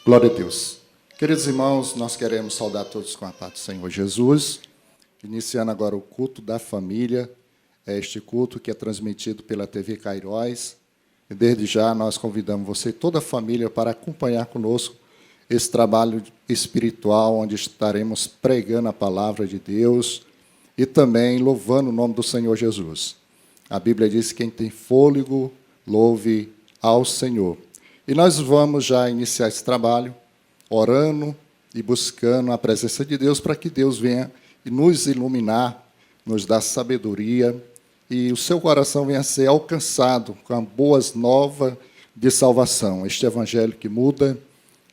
Glória a Deus. Queridos irmãos, nós queremos saudar todos com a paz do Senhor Jesus, iniciando agora o culto da família, este culto que é transmitido pela TV Cairóis. E desde já nós convidamos você e toda a família para acompanhar conosco esse trabalho espiritual, onde estaremos pregando a palavra de Deus e também louvando o nome do Senhor Jesus. A Bíblia diz que quem tem fôlego, louve ao Senhor. E nós vamos já iniciar esse trabalho, orando e buscando a presença de Deus, para que Deus venha e nos iluminar, nos dar sabedoria, e o seu coração venha a ser alcançado com boas novas de salvação. Este evangelho que muda,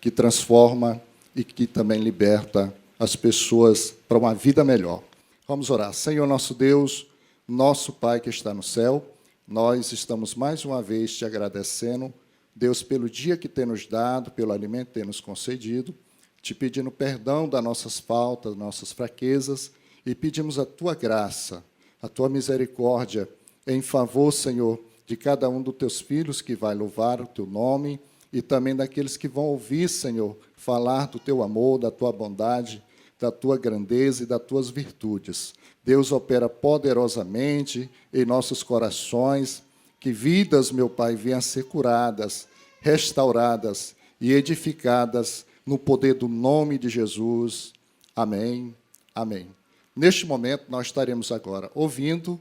que transforma e que também liberta as pessoas para uma vida melhor. Vamos orar. Senhor nosso Deus, nosso Pai que está no céu, nós estamos mais uma vez te agradecendo, Deus, pelo dia que tem nos dado, pelo alimento que tem nos concedido, te pedindo perdão das nossas faltas, das nossas fraquezas, e pedimos a tua graça, a tua misericórdia, em favor, Senhor, de cada um dos teus filhos que vai louvar o teu nome, e também daqueles que vão ouvir, Senhor, falar do teu amor, da tua bondade, da tua grandeza e das tuas virtudes. Deus opera poderosamente em nossos corações, que vidas, meu Pai, venham a ser curadas, restauradas e edificadas no poder do nome de Jesus. Amém. Amém. Neste momento, nós estaremos agora ouvindo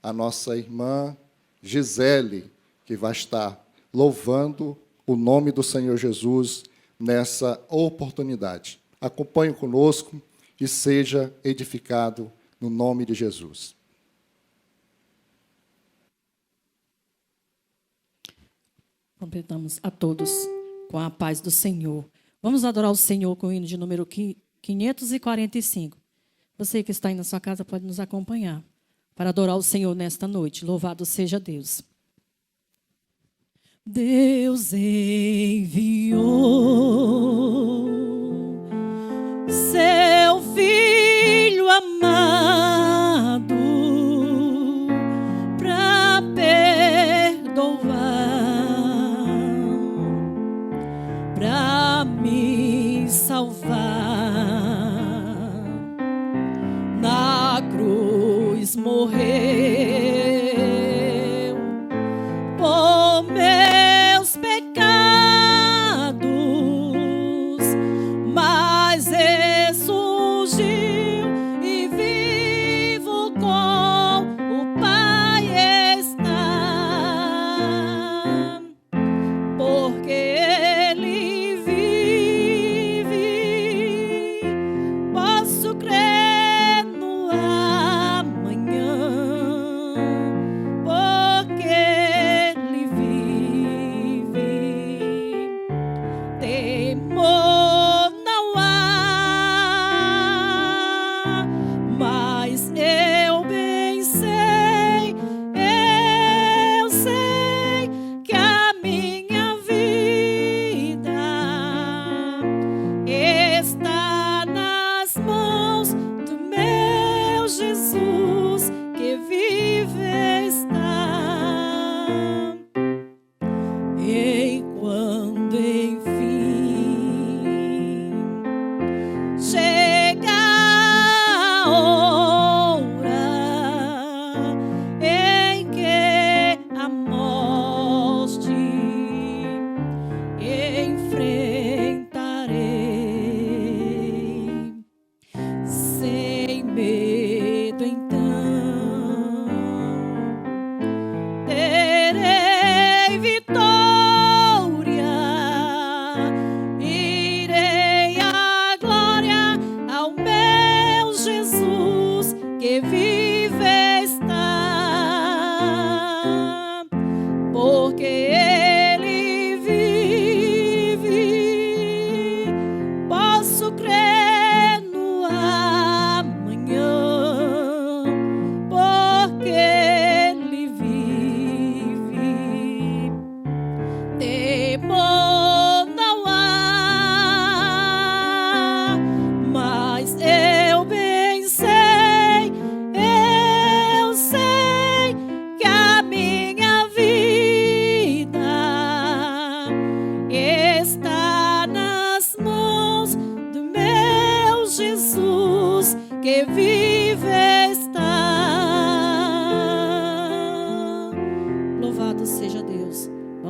a nossa irmã Gisele, que vai estar louvando o nome do Senhor Jesus nessa oportunidade. Acompanhe conosco e seja edificado no nome de Jesus. Completamos a todos com a paz do Senhor. Vamos adorar o Senhor com o hino de número 545. Você que está aí na sua casa pode nos acompanhar para adorar o Senhor nesta noite. Louvado seja Deus. Deus enviou seu Filho amado para perdoar, para me salvar. Na cruz morreu por meus pecados, mas ressurgiu e vivo com o Pai está, porque Ele vive, posso crer no amanhã.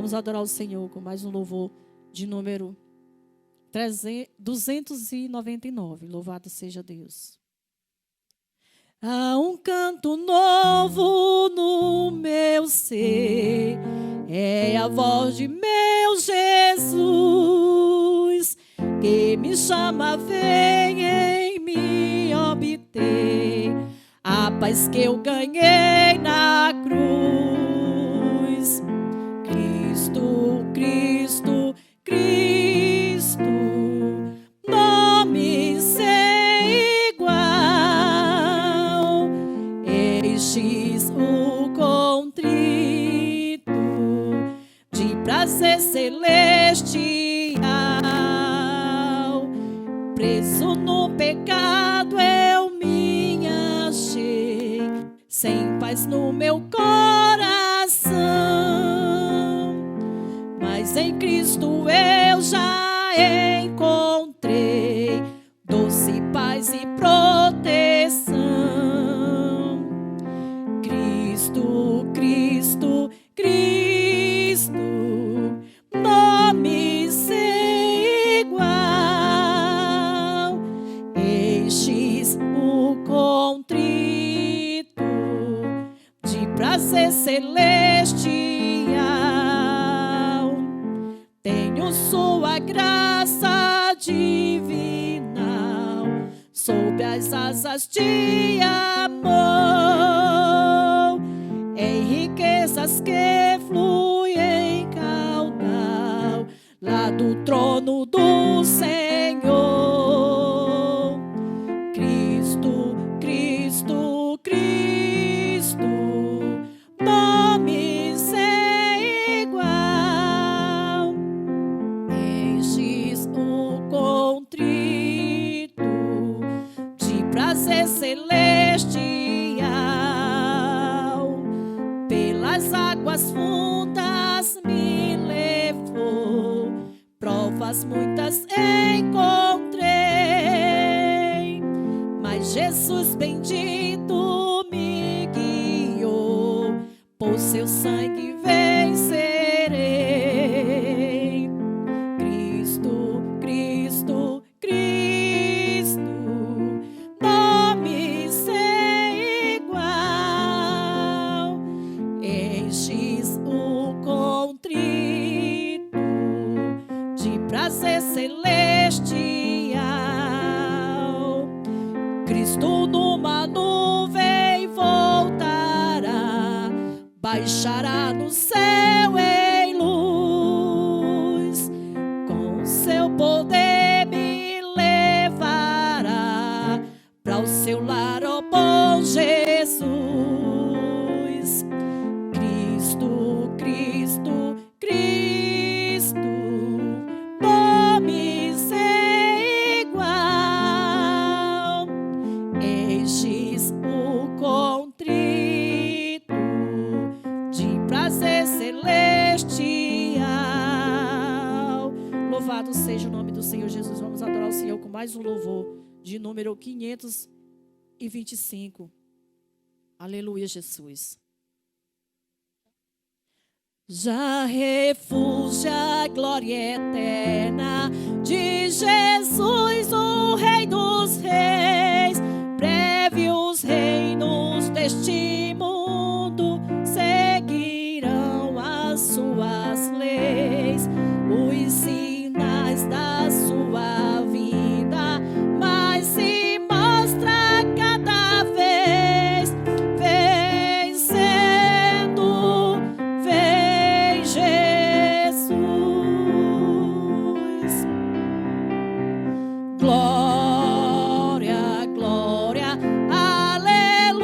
Vamos adorar o Senhor com mais um louvor de número 299. Louvado seja Deus. Há um canto novo no meu ser, é a voz de meu Jesus, que me chama, vem em mim obter a paz que eu ganhei na cruz. Cristo, Cristo, Cristo, nome sem igual, enches o contrito de prazer celestial. Preso no pecado eu me achei, sem paz no meu coração, mas em Cristo eu já encontrei doce paz e proteção. Cristo, Cristo, Cristo, nome sem igual, enches o contrito de prazer celestial. Tenho sua graça divinal, sob as asas de amor, em riquezas que fluem em caudal, lá do trono do Senhor. Cristo, Cristo, Cristo, nome sem igual, enches o contrito de prazer celestial. Pelas águas fundas me levou, provas muitas encontrei, mas Jesus bendito me guiou, por seu sangue vencerei. Cristo, Cristo, Cristo, nome sem igual, enches o contrito de prazer celestial. Cristo numa nuvem voltará, baixará no céu em luz, com seu poder me levará para o seu lar, ó bom Jesus. Cristo, Cristo, Cristo, nome sem igual, enches o contrito de prazer celestial. Louvado seja o nome do Senhor Jesus. Vamos adorar o Senhor com mais um louvor de número 525. Aleluia, Jesus. Já refúgio a glória eterna de Jesus, o Rei dos Reis. Breve os reinos deste mundo seguirão as suas leis, os sinais da sua vinda, mas se mostra cada vez vencendo. Vem Jesus, glória, glória, aleluia.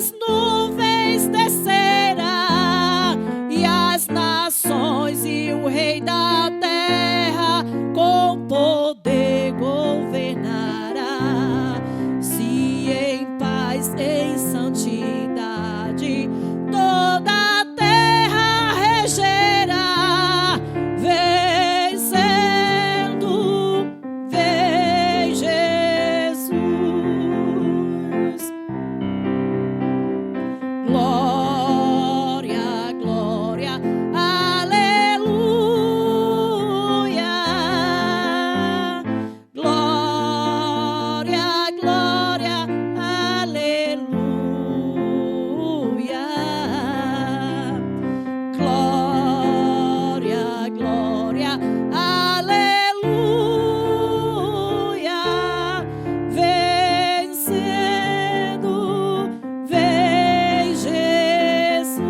as nuvens descerá, e as nações e o rei da terra com poder governará. Se em paz, em santidade, toda a terra regerá, vencendo, vem Jesus. Glória, glória, aleluia. Glória, glória, aleluia. Glória, glória, aleluia. Vencendo, vem Jesus.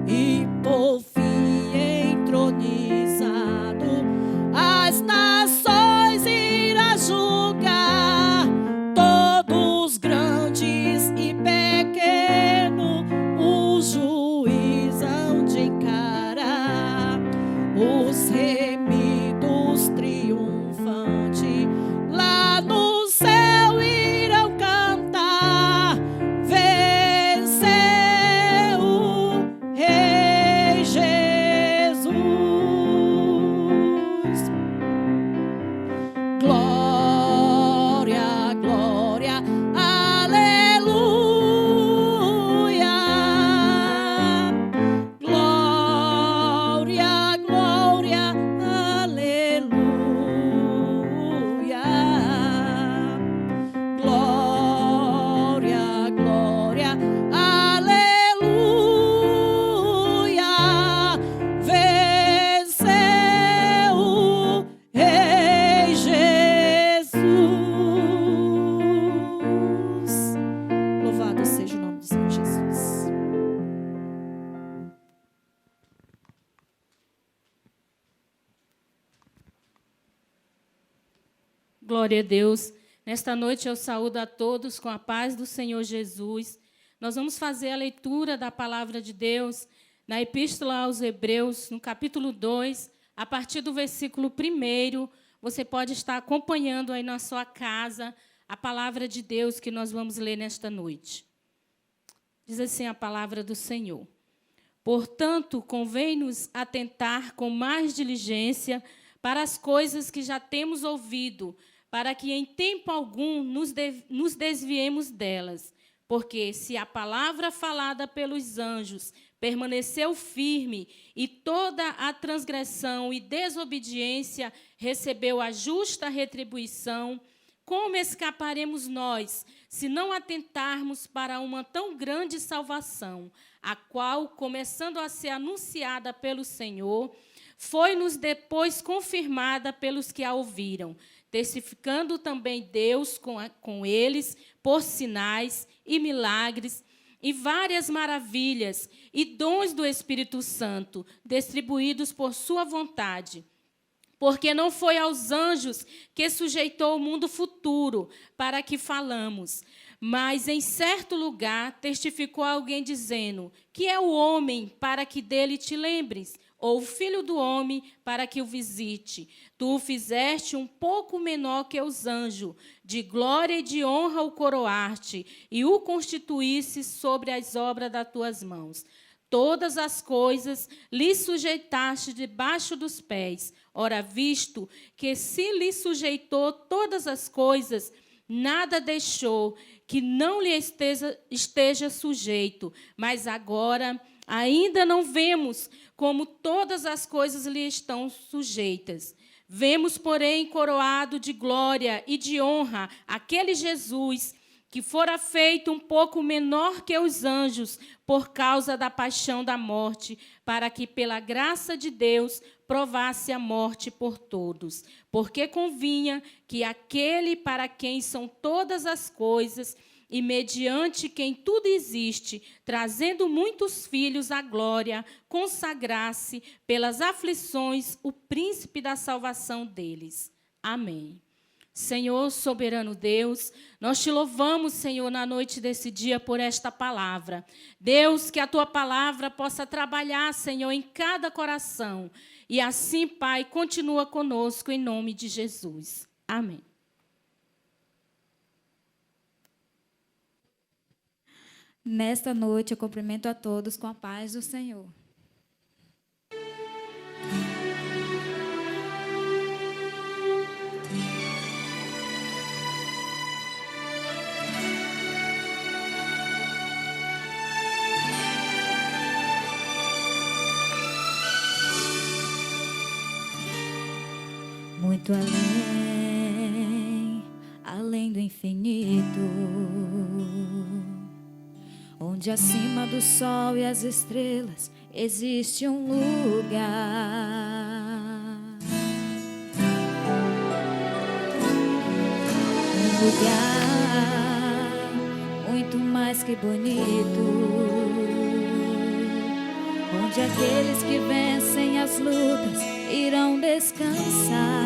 E por fim entronizado, as nações irá julgar, todos grandes e pequenos, o juiz hão de encarar. Os remidos triunfantes lá no céu irão cantar, venceu o Rei Jesus. Glória, glória, aleluia. Glória, glória, aleluia. Glória, glória, aleluia. Venceu o Rei Jesus. Louvado seja o nome do Senhor Jesus. Glória a Deus. Nesta noite eu saúdo a todos com a paz do Senhor Jesus. Nós vamos fazer a leitura da palavra de Deus na Epístola aos Hebreus, no capítulo 2, a partir do versículo 1. Você pode estar acompanhando aí na sua casa a palavra de Deus que nós vamos ler nesta noite. Diz assim a palavra do Senhor. Portanto, convém-nos atentar com mais diligência para as coisas que já temos ouvido, para que em tempo algum nos desviemos delas. Porque se a palavra falada pelos anjos permaneceu firme, e toda a transgressão e desobediência recebeu a justa retribuição, como escaparemos nós, se não atentarmos para uma tão grande salvação, a qual, começando a ser anunciada pelo Senhor, foi-nos depois confirmada pelos que a ouviram, testificando também Deus com eles por sinais e milagres e várias maravilhas e dons do Espírito Santo, distribuídos por sua vontade. Porque não foi aos anjos que sujeitou o mundo futuro, para que falamos. Mas em certo lugar testificou alguém dizendo, que é o homem para que dele te lembres, ou o filho do homem para que o visite. Tu o fizeste um pouco menor que os anjos, de glória e de honra o coroaste, e o constituísse sobre as obras das tuas mãos. Todas as coisas lhe sujeitaste debaixo dos pés. Ora, visto que se lhe sujeitou todas as coisas, nada deixou que não lhe esteja sujeito. Mas agora ainda não vemos como todas as coisas lhe estão sujeitas. Vemos, porém, coroado de glória e de honra aquele Jesus que fora feito um pouco menor que os anjos por causa da paixão da morte, para que, pela graça de Deus, provasse a morte por todos. Porque convinha que aquele para quem são todas as coisas, e mediante quem tudo existe, trazendo muitos filhos à glória, consagrasse pelas aflições o príncipe da salvação deles. Amém. Senhor, soberano Deus, nós te louvamos, Senhor, na noite desse dia por esta palavra. Deus, que a tua palavra possa trabalhar, Senhor, em cada coração. E assim, Pai, continua conosco em nome de Jesus. Amém. Nesta noite eu cumprimento a todos com a paz do Senhor. Muito além do infinito, onde acima do sol e as estrelas existe um lugar. Um lugar muito mais que bonito, onde aqueles que vencem as lutas irão descansar.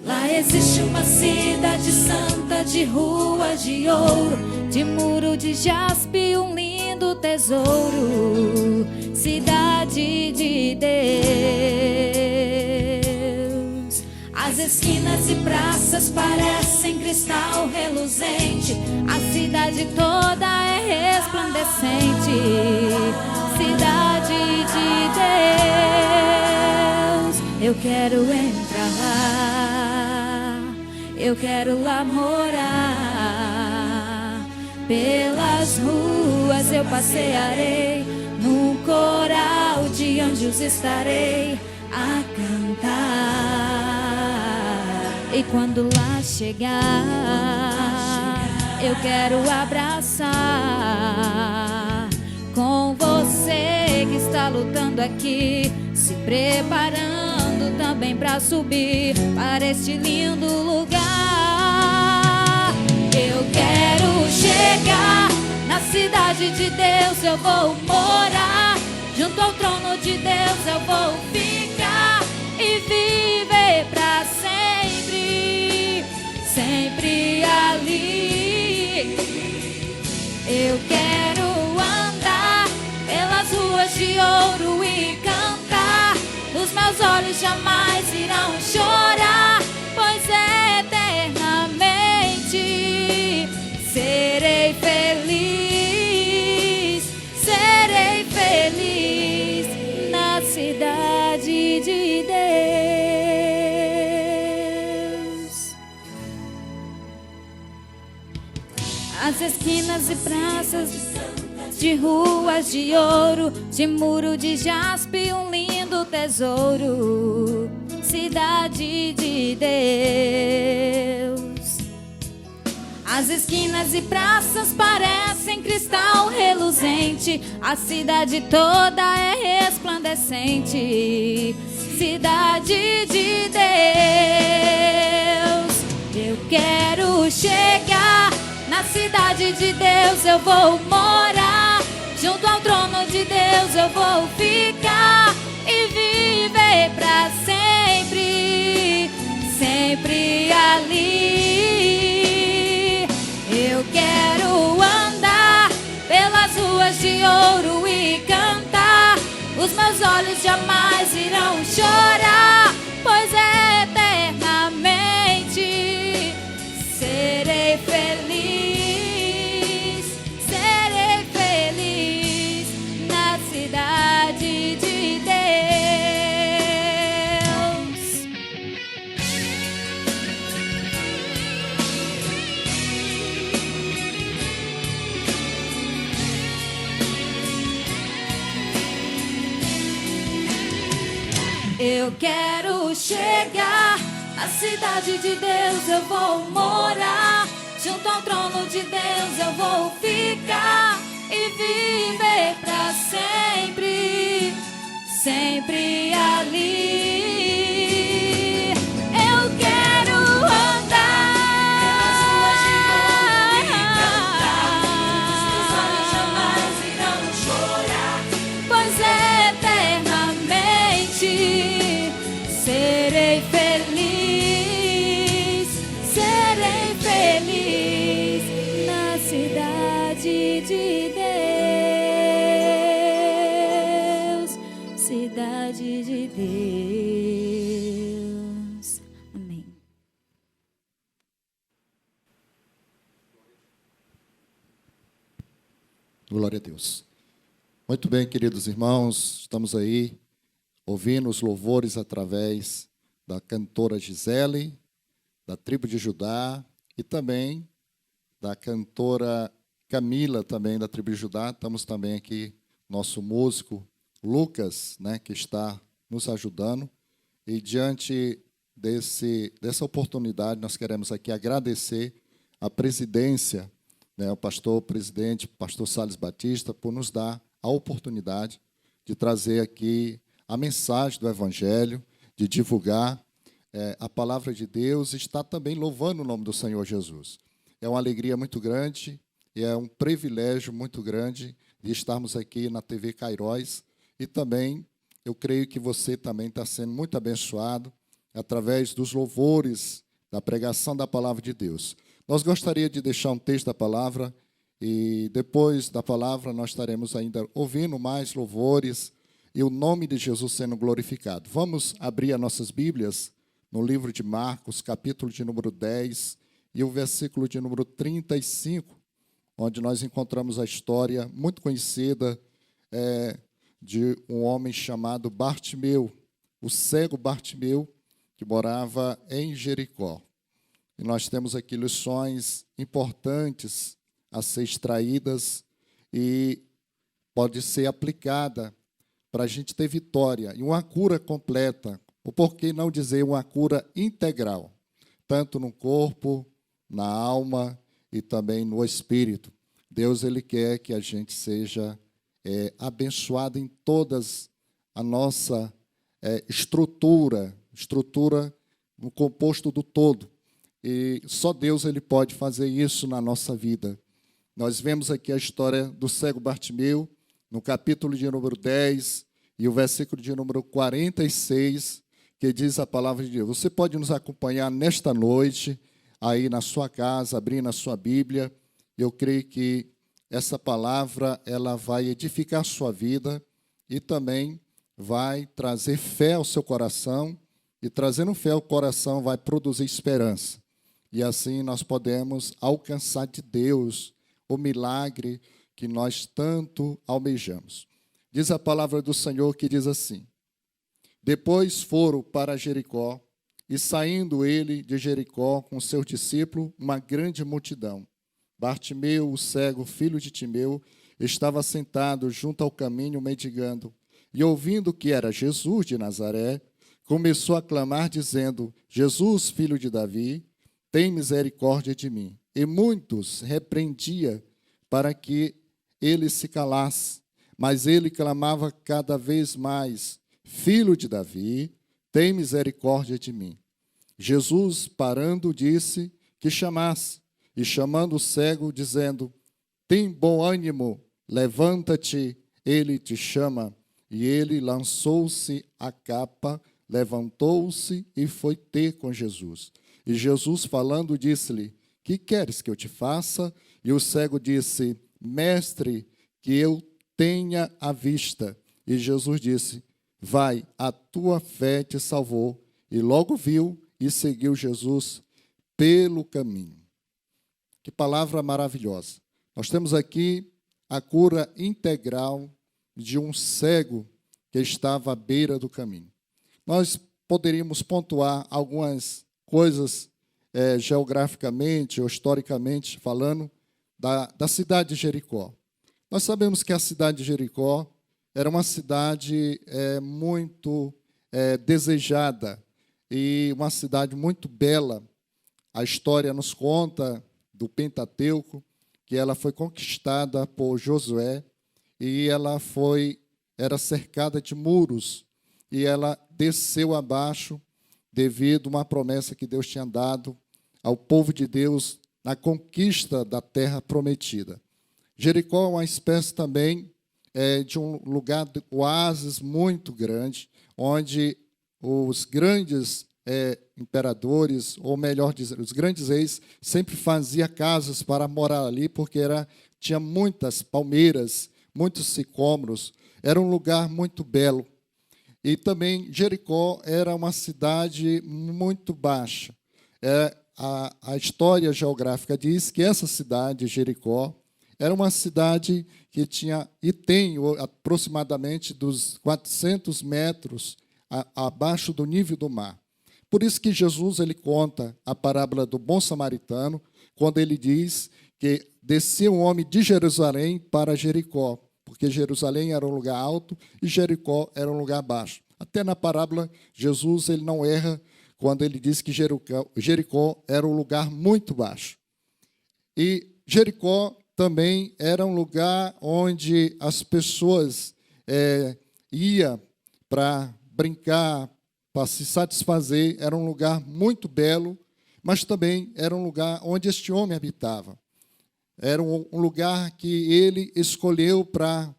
Lá existe uma cidade santa de ruas de ouro, de muro de jaspe, um lindo tesouro, cidade de Deus. As esquinas e praças parecem cristal reluzente, a cidade toda é resplandecente, cidade de Deus. Eu quero entrar lá, eu quero lá morar. Pelas ruas eu passearei, num coral de anjos estarei a cantar. E quando lá chegar, eu quero abraçar com você que está lutando aqui, se preparando também para subir para este lindo lugar. Eu quero chegar na cidade de Deus, eu vou morar junto ao trono de Deus, eu vou ficar e viver para sempre, sempre ali. Eu quero andar pelas ruas de ouro e cantar, os meus olhos jamais irão chorar, pois eternamente serei feliz na cidade de Deus. As esquinas e praças de ruas de ouro, de muro de jaspe, um lindo tesouro, cidade de Deus. As esquinas e praças parecem cristal reluzente, a cidade toda é resplandecente, cidade de Deus. Eu quero chegar na cidade de Deus, eu vou morar junto ao trono de Deus, eu vou ficar e viver para sempre, sempre ali. Eu quero andar pelas ruas de ouro e cantar, os meus olhos jamais irão chorar, pois eternamente serei feliz na cidade de Deus. Eu quero chegar na cidade de Deus, eu vou morar junto ao trono de Deus, eu vou ficar e viver para sempre, sempre ali. Eu quero andar pelas ruas de ouro e cantar, os meus olhos jamais irão chorar, pois eternamente serei feliz. de Deus, cidade de Deus. Amém. Glória a Deus. Muito bem, queridos irmãos, estamos aí ouvindo os louvores através da cantora Gisele, da tribo de Judá, e também da cantora Camila, também da tribo de Judá. Estamos também aqui, nosso músico Lucas, né, que está nos ajudando. E diante dessa oportunidade, nós queremos aqui agradecer a presidência, né, o pastor presidente, pastor Salles Batista, por nos dar a oportunidade de trazer aqui a mensagem do Evangelho, de divulgar a palavra de Deus, e está também louvando o nome do Senhor Jesus. É uma alegria muito grande e é um privilégio muito grande de estarmos aqui na TV Cairóis, e também eu creio que você também está sendo muito abençoado através dos louvores, da pregação da palavra de Deus. Nós gostaríamos de deixar um texto da palavra, e depois da palavra nós estaremos ainda ouvindo mais louvores e o nome de Jesus sendo glorificado. Vamos abrir as nossas Bíblias no livro de Marcos, capítulo de número 10, e o versículo de número 35, onde nós encontramos a história muito conhecida de um homem chamado Bartimeu, o cego Bartimeu, que morava em Jericó. E nós temos aqui lições importantes a ser extraídas e pode ser aplicada para a gente ter vitória e uma cura completa, ou por que não dizer uma cura integral, tanto no corpo, na alma e também no espírito. Deus, Ele quer que a gente seja abençoado em todas a nossa estrutura no composto do todo. E só Deus Ele pode fazer isso na nossa vida. Nós vemos aqui a história do cego Bartimeu, no capítulo de número 10, e o versículo de número 46, que diz a palavra de Deus. Você pode nos acompanhar nesta noite, aí na sua casa, abrindo a sua Bíblia. Eu creio que essa palavra ela vai edificar a sua vida e também vai trazer fé ao seu coração, e trazendo fé ao coração vai produzir esperança. E assim nós podemos alcançar de Deus o milagre que nós tanto almejamos. Diz a palavra do Senhor que diz assim: depois foram para Jericó, e saindo ele de Jericó com seus discípulos, uma grande multidão. Bartimeu, o cego, filho de Timeu, estava sentado junto ao caminho mendigando, e ouvindo que era Jesus de Nazaré, começou a clamar dizendo: Jesus, filho de Davi, tem misericórdia de mim. E muitos repreendia para que ele se calasse, mas ele clamava cada vez mais: Filho de Davi, tem misericórdia de mim. Jesus, parando, disse que chamasse, e chamando o cego, dizendo: tem bom ânimo, levanta-te, ele te chama. E ele lançou-se a capa, levantou-se e foi ter com Jesus. E Jesus, falando, disse-lhe: que queres que eu te faça? E o cego disse: mestre, que eu tenha a vista. E Jesus disse: vai, a tua fé te salvou. E logo viu e seguiu Jesus pelo caminho. Que palavra maravilhosa. Nós temos aqui a cura integral de um cego que estava à beira do caminho. Nós poderíamos pontuar algumas coisas geograficamente ou historicamente falando da cidade de Jericó. Nós sabemos que a cidade de Jericó era uma cidade muito desejada e uma cidade muito bela. A história nos conta do Pentateuco que ela foi conquistada por Josué e ela era cercada de muros e ela desceu abaixo devido a uma promessa que Deus tinha dado ao povo de Deus na conquista da terra prometida. Jericó é uma espécie também de um lugar de oásis muito grande, onde os grandes imperadores, ou melhor dizer, os grandes reis, sempre faziam casas para morar ali, porque era tinha muitas palmeiras, muitos sicômoros, era um lugar muito belo. E também Jericó era uma cidade muito baixa. A história geográfica diz que essa cidade, Jericó, era uma cidade que tinha e tem aproximadamente dos 400 metros abaixo do nível do mar. Por isso que Jesus ele conta a parábola do bom samaritano, quando ele diz que descia um homem de Jerusalém para Jericó, porque Jerusalém era um lugar alto e Jericó era um lugar baixo. Até na parábola, Jesus ele não erra quando ele diz que Jericó era um lugar muito baixo. E Jericó também era um lugar onde as pessoas iam para brincar, para se satisfazer. Era um lugar muito belo, mas também era um lugar onde este homem habitava. Era um lugar que ele escolheu para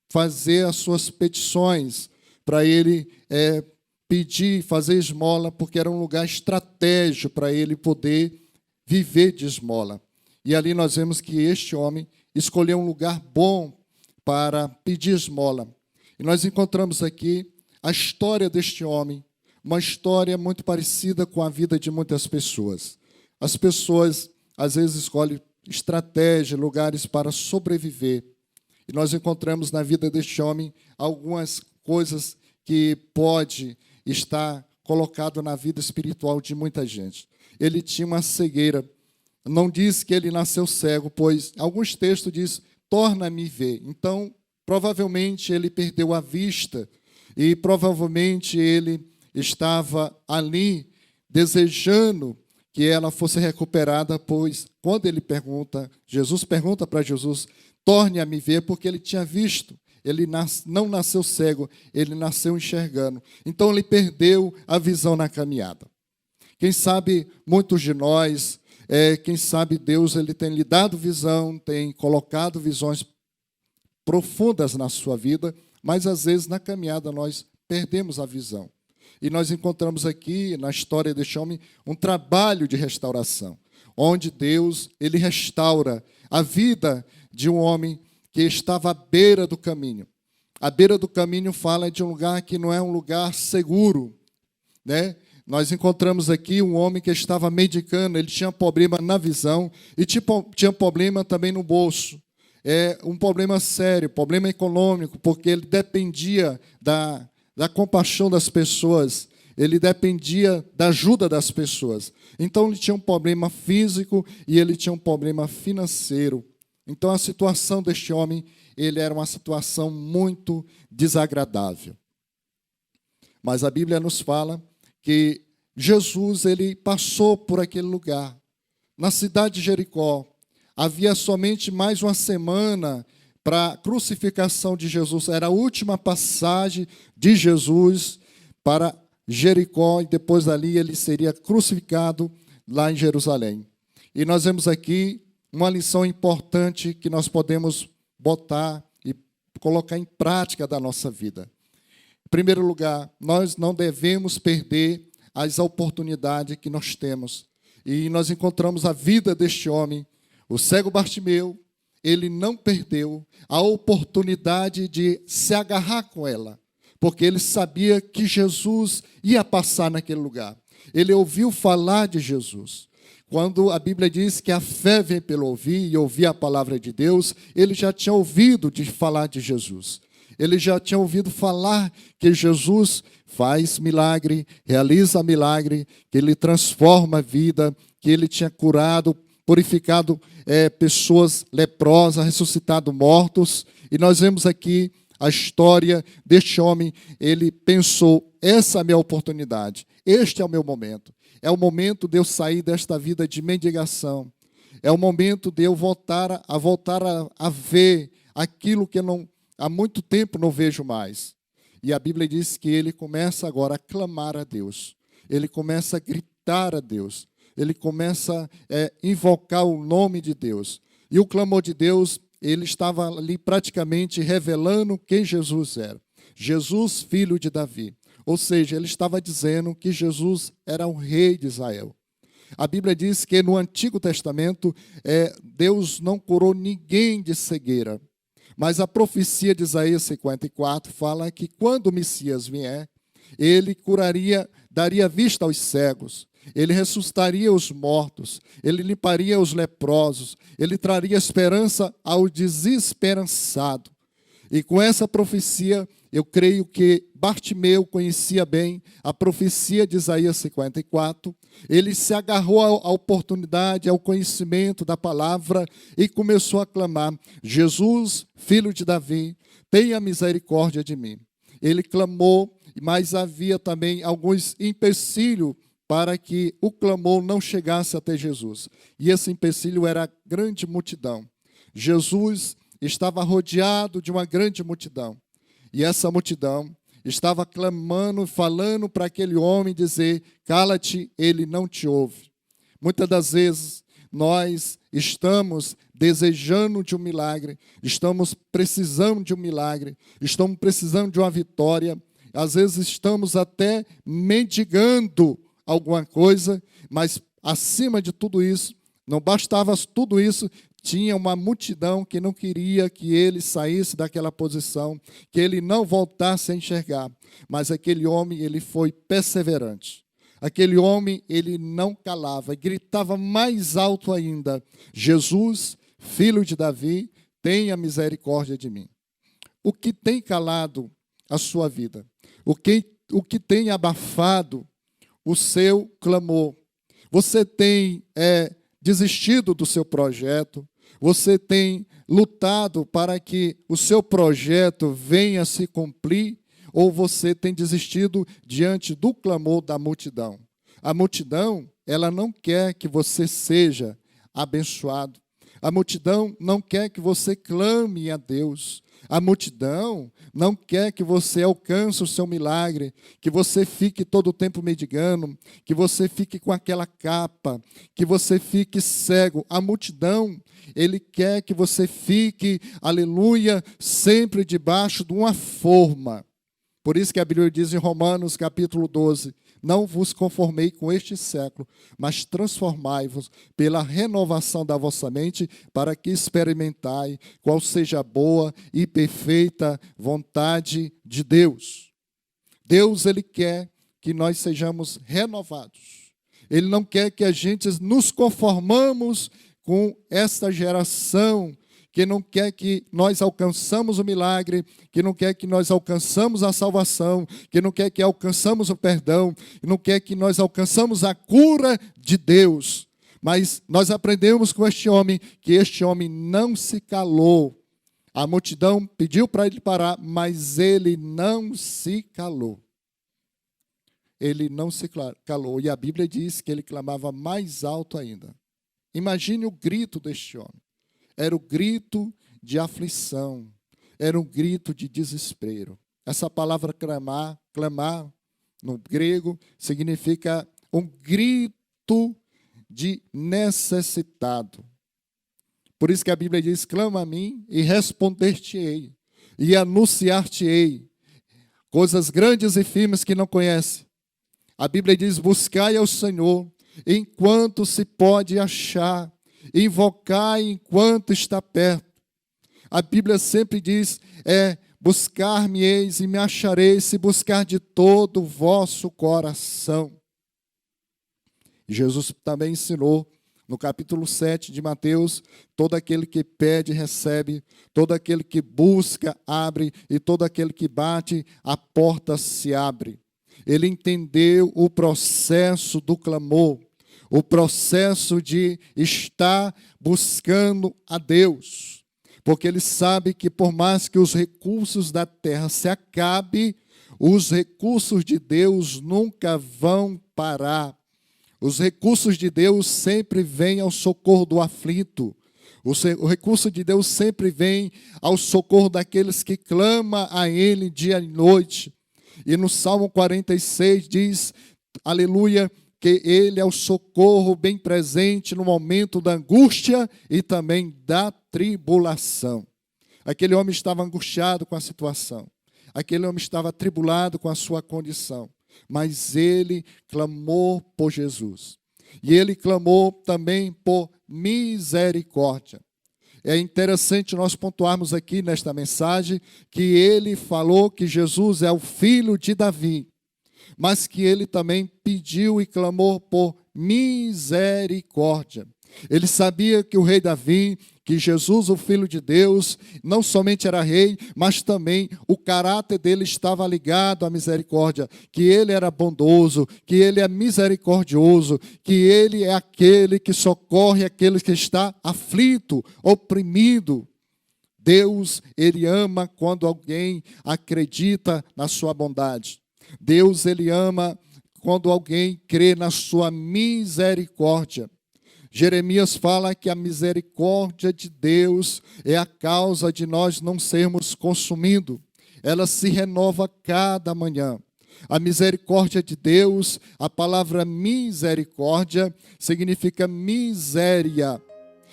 fazer as suas petições, para ele pedir, fazer esmola, porque era um lugar estratégico para ele poder viver de esmola. E ali nós vemos que este homem escolheu um lugar bom para pedir esmola. E nós encontramos aqui a história deste homem, uma história muito parecida com a vida de muitas pessoas. As pessoas, às vezes, escolhem estratégia, lugares para sobreviver. E nós encontramos na vida deste homem algumas coisas que pode estar colocado na vida espiritual de muita gente. Ele tinha uma cegueira. Não diz que ele nasceu cego, pois alguns textos dizem, torna-me ver. Então, provavelmente ele perdeu a vista e provavelmente ele estava ali desejando que ela fosse recuperada, pois quando ele pergunta, Jesus pergunta para Jesus, torne a me ver, porque ele tinha visto. Ele não nasceu cego, ele nasceu enxergando. Então ele perdeu a visão na caminhada. Quem sabe muitos de nós, quem sabe Deus ele tem lhe dado visão, tem colocado visões profundas na sua vida, mas às vezes na caminhada nós perdemos a visão. E nós encontramos aqui, na história deste homem, um trabalho de restauração, onde Deus ele restaura a vida de um homem que estava à beira do caminho. À beira do caminho fala de um lugar que não é um lugar seguro, né? Nós encontramos aqui um homem que estava mendicando, ele tinha problema na visão e tinha problema também no bolso. É um problema sério, problema econômico, porque ele dependia da compaixão das pessoas, ele dependia da ajuda das pessoas. Então, ele tinha um problema físico e ele tinha um problema financeiro. Então, a situação deste homem, ele era uma situação muito desagradável. Mas a Bíblia nos fala que Jesus ele passou por aquele lugar. Na cidade de Jericó, havia somente mais uma semana para a crucificação de Jesus. Era a última passagem de Jesus para Jericó, e depois dali ele seria crucificado lá em Jerusalém. E nós vemos aqui uma lição importante que nós podemos botar e colocar em prática da nossa vida. Em primeiro lugar, nós não devemos perder as oportunidades que nós temos. E nós encontramos a vida deste homem, o cego Bartimeu. Ele não perdeu a oportunidade de se agarrar com ela, porque ele sabia que Jesus ia passar naquele lugar. Ele ouviu falar de Jesus. Quando a Bíblia diz que a fé vem pelo ouvir e ouvir a palavra de Deus, ele já tinha ouvido de falar de Jesus. Ele já tinha ouvido falar que Jesus faz milagre, realiza milagre, que ele transforma a vida, que ele tinha curado, purificado pessoas leprosas, ressuscitado mortos. E nós vemos aqui a história deste homem. Ele pensou, essa é a minha oportunidade, este é o meu momento. É o momento de eu sair desta vida de mendigação. É o momento de eu voltar a ver aquilo que eu há muito tempo não vejo mais. E a Bíblia diz que ele começa agora a clamar a Deus. Ele começa a gritar a Deus. Ele começa a invocar o nome de Deus. E o clamor de Deus, ele estava ali praticamente revelando quem Jesus era. Jesus, filho de Davi. Ou seja, ele estava dizendo que Jesus era o rei de Israel. A Bíblia diz que no Antigo Testamento, Deus não curou ninguém de cegueira. Mas a profecia de Isaías 54 fala que quando o Messias vier, ele curaria, daria vista aos cegos, ele ressuscitaria os mortos, ele limparia os leprosos, ele traria esperança ao desesperançado. E com essa profecia, eu creio que Bartimeu conhecia bem a profecia de Isaías 54. Ele se agarrou à oportunidade, ao conhecimento da palavra e começou a clamar: Jesus, filho de Davi, tenha misericórdia de mim. Ele clamou, mas havia também alguns empecilhos para que o clamor não chegasse até Jesus. E esse empecilho era a grande multidão. Jesus estava rodeado de uma grande multidão. E essa multidão estava clamando, falando para aquele homem dizer: cala-te, ele não te ouve. Muitas das vezes nós estamos desejando de um milagre, estamos precisando de um milagre, estamos precisando de uma vitória, às vezes estamos até mendigando alguma coisa, mas acima de tudo isso, não bastava tudo isso, tinha uma multidão que não queria que ele saísse daquela posição, que ele não voltasse a enxergar. Mas aquele homem, ele foi perseverante. Aquele homem, ele não calava, gritava mais alto ainda: Jesus, filho de Davi, tenha misericórdia de mim. O que tem calado a sua vida? O que tem abafado o seu clamor? Você tem desistido do seu projeto? Você tem lutado para que o seu projeto venha a se cumprir? Ou você tem desistido diante do clamor da multidão? A multidão, ela não quer que você seja abençoado. A multidão não quer que você clame a Deus. A multidão não quer que você alcance o seu milagre, que você fique todo o tempo mendigando, que você fique com aquela capa, que você fique cego. A multidão, ele quer que você fique, aleluia, sempre debaixo de uma forma. Por isso que a Bíblia diz em Romanos capítulo 12, não vos conformei com este século, mas transformai-vos pela renovação da vossa mente, para que experimentai qual seja a boa e perfeita vontade de Deus. Deus, ele quer que nós sejamos renovados. Ele não quer que a gente nos conformamos com esta geração que não quer que nós alcançamos o milagre, que não quer que nós alcançamos a salvação, que não quer que alcançamos o perdão, que não quer que nós alcançamos a cura de Deus. Mas nós aprendemos com este homem que este homem não se calou. A multidão pediu para ele parar, mas ele não se calou. Ele não se calou. E a Bíblia diz que ele clamava mais alto ainda. Imagine o grito deste homem. Era o grito de aflição, era um grito de desespero. Essa palavra clamar no grego, significa um grito de necessitado. Por isso que a Bíblia diz: clama a mim e responder-te-ei, e anunciar-te-ei coisas grandes e firmes que não conhece. A Bíblia diz: buscai ao Senhor enquanto se pode achar, invocai enquanto está perto. A Bíblia sempre diz: buscar-me-eis e me achareis, se buscar de todo o vosso coração. E Jesus também ensinou no capítulo 7 de Mateus: todo aquele que pede, recebe, todo aquele que busca, abre, e todo aquele que bate, a porta se abre. Ele entendeu o processo do clamor, o processo de estar buscando a Deus, porque ele sabe que por mais que os recursos da terra se acabem, os recursos de Deus nunca vão parar. Os recursos de Deus sempre vêm ao socorro do aflito. O recurso de Deus sempre vem ao socorro daqueles que clamam a Ele dia e noite. E no Salmo 46 diz, aleluia, que Ele é o socorro bem presente no momento da angústia e também da tribulação. Aquele homem estava angustiado com a situação. Aquele homem estava atribulado com a sua condição. Mas ele clamou por Jesus. E ele clamou também por misericórdia. É interessante nós pontuarmos aqui nesta mensagem que ele falou que Jesus é o filho de Davi, mas que ele também pediu e clamou por misericórdia. Ele sabia que o rei Davi, que Jesus, o Filho de Deus, não somente era rei, mas também o caráter dele estava ligado à misericórdia, que ele era bondoso, que ele é misericordioso, que ele é aquele que socorre aquele que está aflito, oprimido. Deus, ele ama quando alguém acredita na sua bondade. Deus, ele ama quando alguém crê na sua misericórdia. Jeremias fala que a misericórdia de Deus é a causa de nós não sermos consumidos. Ela se renova cada manhã. A misericórdia de Deus, a palavra misericórdia significa miséria.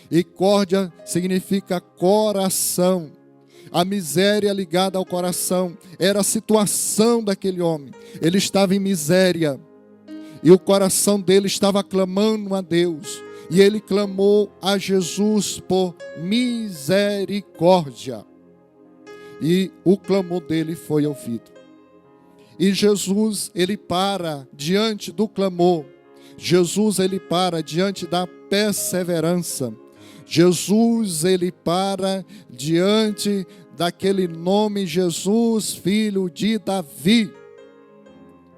E córdia significa coração. A miséria ligada ao coração era a situação daquele homem. Ele estava em miséria e o coração dele estava clamando a Deus. E ele clamou a Jesus por misericórdia. E o clamor dele foi ouvido. E Jesus, ele para diante do clamor. Jesus, ele para diante da perseverança. Jesus, ele para diante daquele nome Jesus, filho de Davi.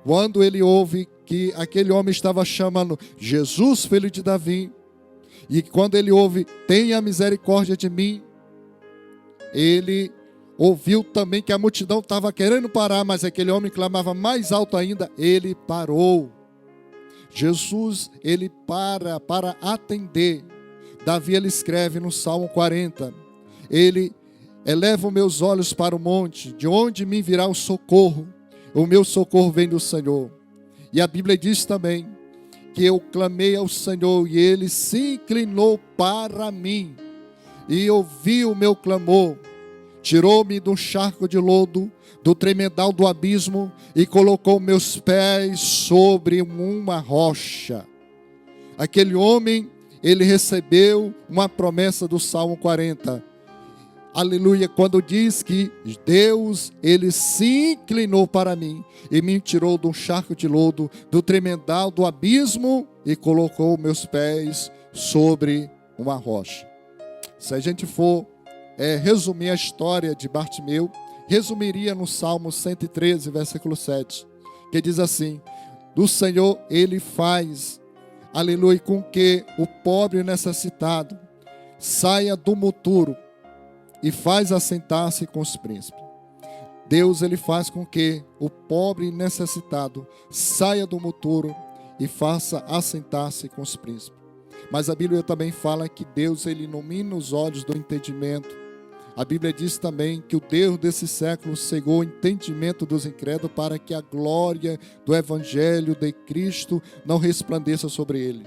Quando ele ouve que aquele homem estava chamando Jesus, filho de Davi, e quando ele ouve, tenha misericórdia de mim, ele ouviu também que a multidão estava querendo parar, mas aquele homem clamava mais alto ainda, ele parou. Jesus, ele para atender. Davi, ele escreve no Salmo 40, ele eleva os meus olhos para o monte, de onde me virá o socorro? O meu socorro vem do Senhor. E a Bíblia diz também que eu clamei ao Senhor e ele se inclinou para mim e ouviu o meu clamor. Tirou-me do charco de lodo, do tremedal do abismo e colocou meus pés sobre uma rocha. Aquele homem, ele recebeu uma promessa do Salmo 40. Aleluia, quando diz que Deus, ele se inclinou para mim e me tirou de um charco de lodo, do tremedal do abismo e colocou meus pés sobre uma rocha. Se a gente for resumir a história de Bartimeu, resumiria no Salmo 113, versículo 7, que diz assim: do Senhor ele faz, aleluia, com que o pobre necessitado saia do monturo e faz assentar-se com os príncipes. Deus, ele faz com que o pobre necessitado saia do monturo e faça assentar-se com os príncipes. Mas a Bíblia também fala que Deus, ele ilumina os olhos do entendimento. A Bíblia diz também que o Deus desse século cegou o entendimento dos incrédulos para que a glória do Evangelho de Cristo não resplandeça sobre ele.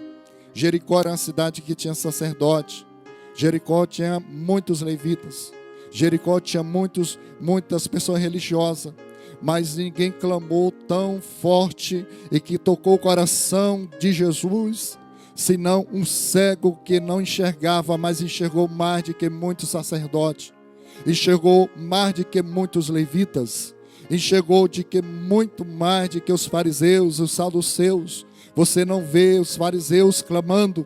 Jericó era uma cidade que tinha sacerdote. Jericó tinha muitos levitas. Jericó tinha muitas pessoas religiosas. Mas ninguém clamou tão forte e que tocou o coração de Jesus, senão um cego que não enxergava, mas enxergou mais do que muitos sacerdotes. Enxergou mais do que muitos levitas. Enxergou de que muito mais do que os fariseus, os saduceus. Você não vê os fariseus clamando,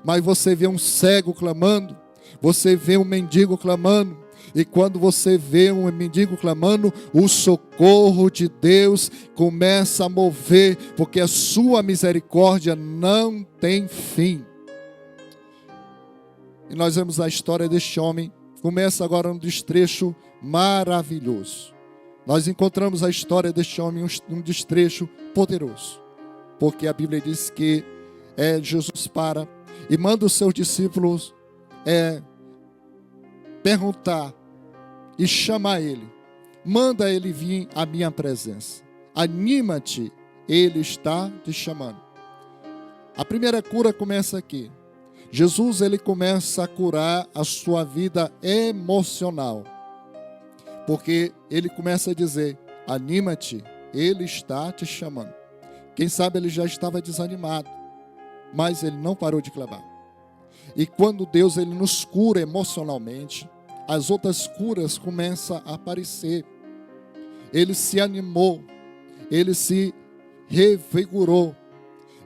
mas você vê um cego clamando, você vê um mendigo clamando, e quando você vê um mendigo clamando, o socorro de Deus começa a mover, porque a sua misericórdia não tem fim. E nós vemos a história deste homem, começa agora um destrecho maravilhoso. Nós encontramos a história deste homem, um destrecho poderoso, porque a Bíblia diz que Jesus para e manda os seus discípulos perguntar e chamar ele. Manda ele vir à minha presença. Anima-te, ele está te chamando. A primeira cura começa aqui. Jesus, ele começa a curar a sua vida emocional. Porque ele começa a dizer: anima-te, ele está te chamando. Quem sabe ele já estava desanimado. mas ele não parou de clamar. E quando Deus ele nos cura emocionalmente, as outras curas começam a aparecer. Ele se animou, ele se revigorou.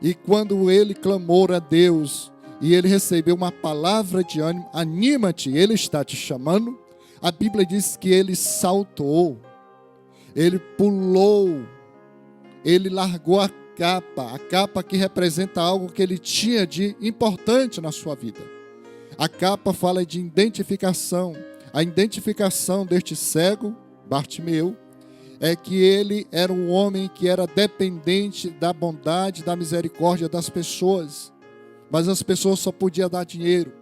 E quando ele clamou a Deus, e ele recebeu uma palavra de ânimo, anima-te, ele está te chamando. A Bíblia diz que ele saltou, ele pulou, ele largou a capa que representa algo que ele tinha de importante na sua vida. A capa fala de identificação. A identificação deste cego, Bartimeu, é que ele era um homem que era dependente da bondade, da misericórdia das pessoas. Mas as pessoas só podiam dar dinheiro.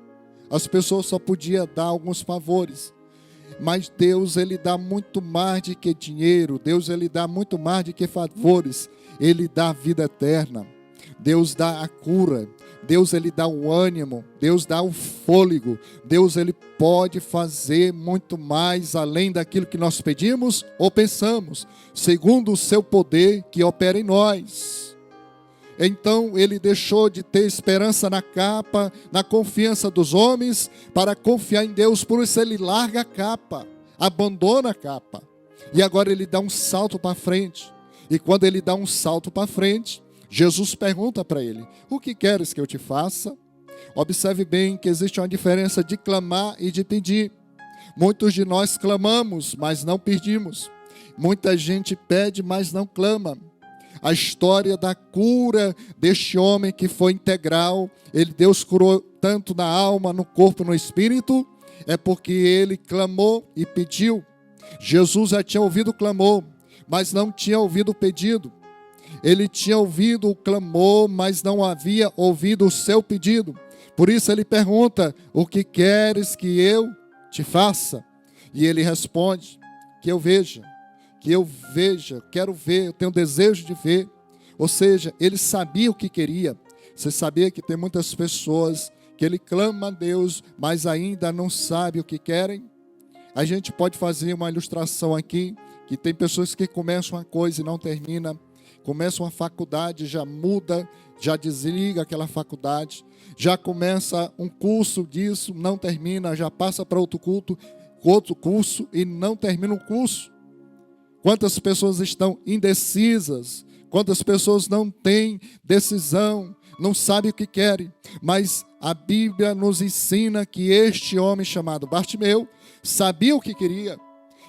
As pessoas só podiam dar alguns favores. Mas Deus, ele dá muito mais do que dinheiro. Deus, ele dá muito mais do que favores. Ele dá a vida eterna. Deus dá a cura. Deus, ele dá o ânimo. Deus dá o fôlego. Deus, ele pode fazer muito mais além daquilo que nós pedimos ou pensamos, segundo o seu poder que opera em nós. Então, ele deixou de ter esperança na capa, na confiança dos homens, para confiar em Deus. Por isso, ele larga a capa, abandona a capa. E agora ele dá um salto para frente. E quando ele dá um salto para frente, Jesus pergunta para ele: o que queres que eu te faça? Observe bem que existe uma diferença de clamar e de pedir. Muitos de nós clamamos, mas não pedimos. Muita gente pede, mas não clama. A história da cura deste homem que foi integral, Deus curou tanto na alma, no corpo, no espírito, é porque ele clamou e pediu. Jesus já tinha ouvido o clamor, mas não tinha ouvido o pedido. Ele tinha ouvido o clamor, mas não havia ouvido o seu pedido. Por isso ele pergunta: o que queres que eu te faça? E ele responde: que eu veja. Que eu veja, quero ver, eu tenho desejo de ver. Ou seja, ele sabia o que queria. Você sabia que tem muitas pessoas que ele clama a Deus, mas ainda não sabe o que querem? A gente pode fazer uma ilustração aqui, que tem pessoas que começam uma coisa e não terminam. Começa uma faculdade, já muda, já desliga aquela faculdade. Já começa um curso disso, não termina, já passa para outro curso e não termina o curso. Quantas pessoas estão indecisas, quantas pessoas não têm decisão, não sabem o que querem. Mas a Bíblia nos ensina que este homem chamado Bartimeu sabia o que queria.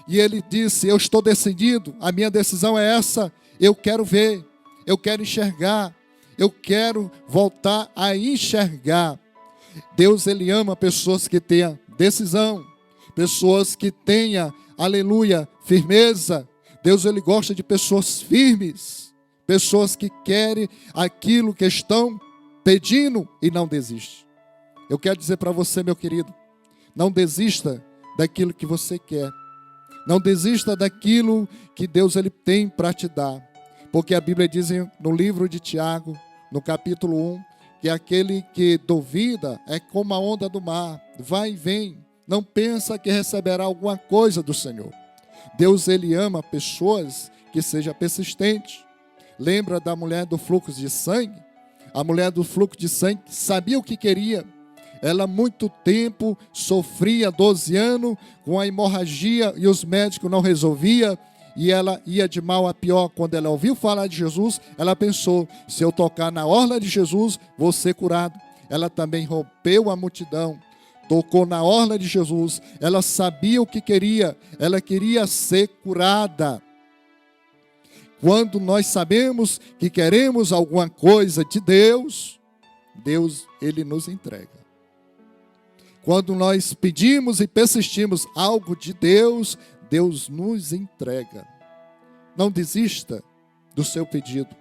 E ele disse: eu estou decidido, a minha decisão é essa, eu quero ver, eu quero enxergar, eu quero voltar a enxergar. Deus, ele ama pessoas que tenham decisão, pessoas que tenham, aleluia, firmeza. Deus, ele gosta de pessoas firmes, pessoas que querem aquilo que estão pedindo e não desistem. Eu quero dizer para você, meu querido, não desista daquilo que você quer. Não desista daquilo que Deus ele tem para te dar. Porque a Bíblia diz no livro de Tiago, no capítulo 1, que aquele que duvida é como a onda do mar, vai e vem, não pensa que receberá alguma coisa do Senhor. Deus, ele ama pessoas que sejam persistentes. Lembra da mulher do fluxo de sangue? A mulher do fluxo de sangue sabia o que queria. Ela há muito tempo sofria, 12 anos, com a hemorragia e os médicos não resolviam. E ela ia de mal a pior. Quando ela ouviu falar de Jesus, ela pensou: se eu tocar na orla de Jesus, vou ser curado. Ela também rompeu a multidão. Tocou na orla de Jesus, ela sabia o que queria, ela queria ser curada. Quando nós sabemos que queremos alguma coisa de Deus, Deus, ele nos entrega. Quando nós pedimos e persistimos algo de Deus, Deus nos entrega. Não desista do seu pedido,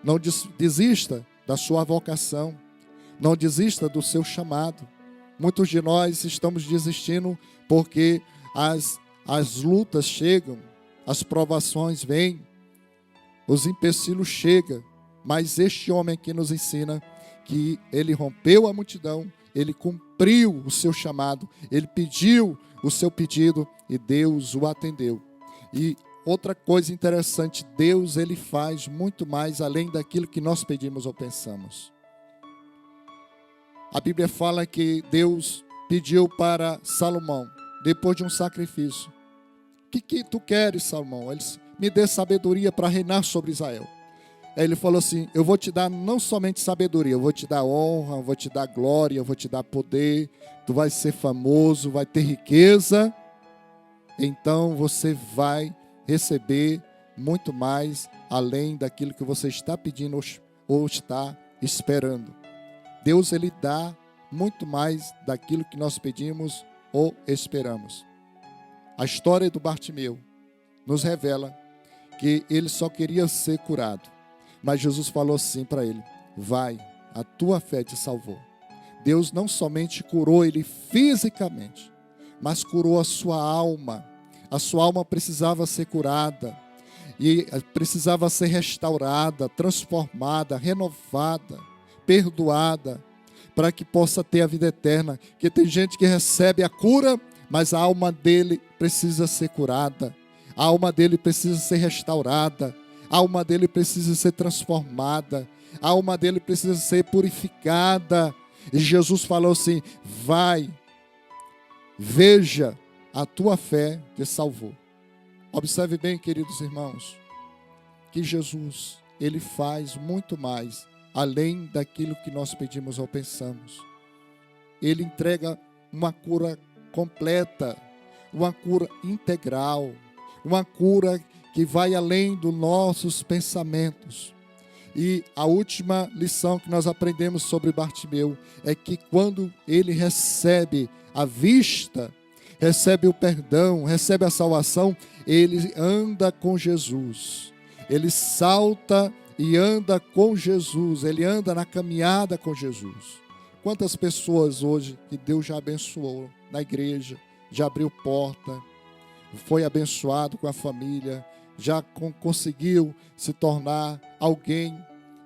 não desista da sua vocação, não desista do seu chamado. Muitos de nós estamos desistindo porque as lutas chegam, as provações vêm, os empecilhos chegam. Mas este homem aqui nos ensina que ele rompeu a multidão, ele cumpriu o seu chamado, ele pediu o seu pedido e Deus o atendeu. E outra coisa interessante, Deus ele faz muito mais além daquilo que nós pedimos ou pensamos. A Bíblia fala que Deus pediu para Salomão, depois de um sacrifício: o que tu queres, Salomão? Ele disse: me dê sabedoria para reinar sobre Israel. Aí ele falou assim: eu vou te dar não somente sabedoria, eu vou te dar honra, eu vou te dar glória, eu vou te dar poder, tu vai ser famoso, vai ter riqueza, então você vai receber muito mais além daquilo que você está pedindo ou está esperando. Deus, ele dá muito mais daquilo que nós pedimos ou esperamos. A história do Bartimeu nos revela que ele só queria ser curado, mas Jesus falou assim para ele: vai, a tua fé te salvou. Deus não somente curou ele fisicamente, mas curou a sua alma. A sua alma precisava ser curada e precisava ser restaurada, transformada, renovada, perdoada, para que possa ter a vida eterna. Porque tem gente que recebe a cura, mas a alma dele precisa ser curada, a alma dele precisa ser restaurada, a alma dele precisa ser transformada, a alma dele precisa ser purificada. E Jesus falou assim: vai, veja, a tua fé te salvou. Observe bem, queridos irmãos, que Jesus, ele faz muito mais além daquilo que nós pedimos ou pensamos. Ele entrega uma cura completa, uma cura integral, uma cura que vai além dos nossos pensamentos. E a última lição que nós aprendemos sobre Bartimeu é que quando ele recebe a vista, recebe o perdão, recebe a salvação, ele anda com Jesus. Ele salta e anda com Jesus, ele anda na caminhada com Jesus. Quantas pessoas hoje que Deus já abençoou na igreja, já abriu porta, foi abençoado com a família, já conseguiu se tornar alguém,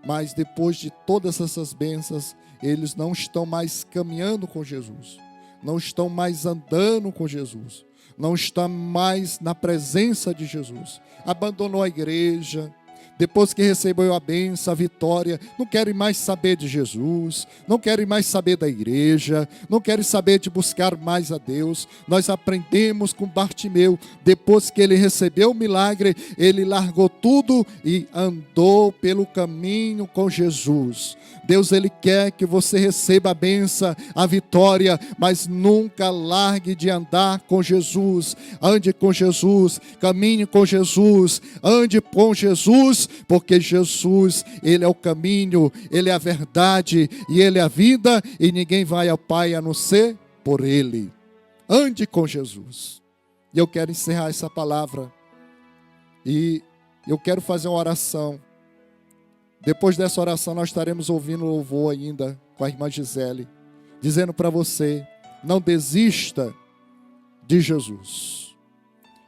mas depois de todas essas bênçãos, eles não estão mais caminhando com Jesus, não estão mais andando com Jesus, não estão mais na presença de Jesus, abandonou a igreja. Depois que recebeu a bênção, a vitória, não querem mais saber de Jesus, não querem mais saber da igreja, não querem saber de buscar mais a Deus. Nós aprendemos com Bartimeu, depois que ele recebeu o milagre, ele largou tudo e andou pelo caminho com Jesus. Deus, ele quer que você receba a bênção, a vitória, mas nunca largue de andar com Jesus. Ande com Jesus, caminhe com Jesus, ande com Jesus, porque Jesus, ele é o caminho, ele é a verdade e ele é a vida, e ninguém vai ao Pai a não ser por ele. Ande com Jesus. E eu quero encerrar essa palavra e eu quero fazer uma oração. Depois dessa oração nós estaremos ouvindo louvor ainda com a irmã Gisele, dizendo para você: não desista de Jesus.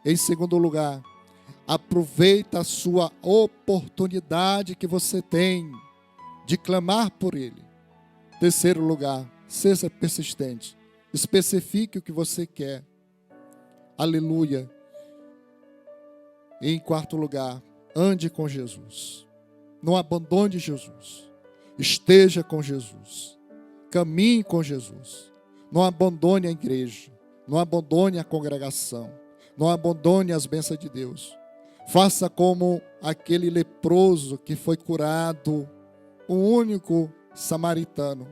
Em segundo lugar, aproveita a sua oportunidade que você tem de clamar por Ele. Terceiro lugar, seja persistente. Especifique o que você quer. Aleluia. E em quarto lugar, ande com Jesus. Não abandone Jesus. Esteja com Jesus. Caminhe com Jesus. Não abandone a igreja. Não abandone a congregação. Não abandone as bênçãos de Deus. Faça como aquele leproso que foi curado, o único samaritano.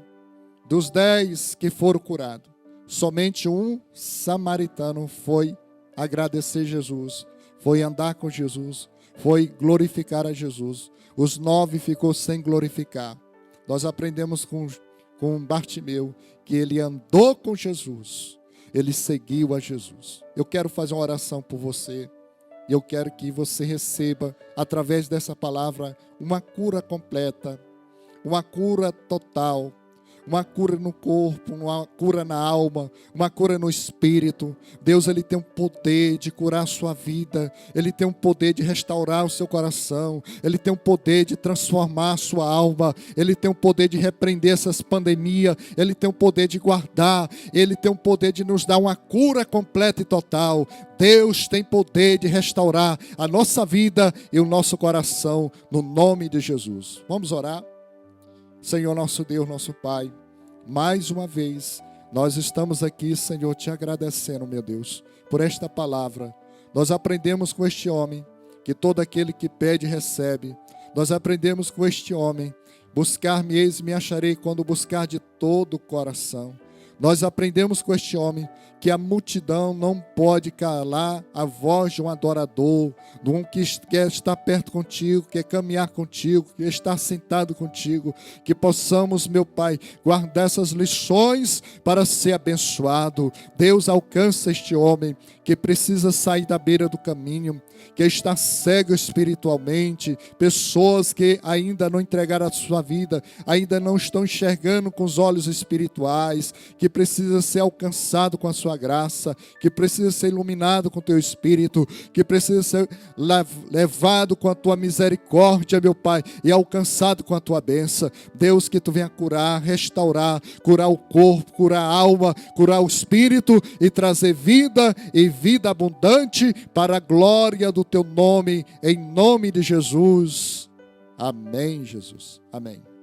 Dos 10 que foram curados, somente um samaritano foi agradecer Jesus, foi andar com Jesus, foi glorificar a Jesus. Os 9 ficou sem glorificar. Nós aprendemos com Bartimeu que ele andou com Jesus, ele seguiu a Jesus. Eu quero fazer uma oração por você. Eu quero que você receba, através dessa palavra, uma cura completa, uma cura total, uma cura no corpo, uma cura na alma, uma cura no espírito. Deus, ele tem um poder de curar a sua vida, ele tem um poder de restaurar o seu coração, ele tem um poder de transformar a sua alma, ele tem um poder de repreender essas pandemias, ele tem um poder de guardar, ele tem um poder de nos dar uma cura completa e total. Deus tem poder de restaurar a nossa vida e o nosso coração, no nome de Jesus. Vamos orar? Senhor, nosso Deus, nosso Pai, mais uma vez, nós estamos aqui, Senhor, te agradecendo, meu Deus, por esta palavra. Nós aprendemos com este homem que todo aquele que pede, recebe. Nós aprendemos com este homem, buscar-me-eis e me acharei quando buscar de todo o coração. Nós aprendemos com este homem que a multidão não pode calar a voz de um adorador, de um que quer estar perto contigo, quer caminhar contigo, quer estar sentado contigo. Que possamos, meu Pai, guardar essas lições para ser abençoado. Deus, alcança este homem que precisa sair da beira do caminho, que está cego espiritualmente, pessoas que ainda não entregaram a sua vida, ainda não estão enxergando com os olhos espirituais, que precisa ser alcançado com a sua graça, que precisa ser iluminado com o teu Espírito, que precisa ser levado com a tua misericórdia, meu Pai, e alcançado com a tua bênção. Deus, que tu venha curar, restaurar, curar o corpo, curar a alma, curar o espírito e trazer vida e vida abundante para a glória do teu nome, em nome de Jesus. Amém, Jesus. Amém.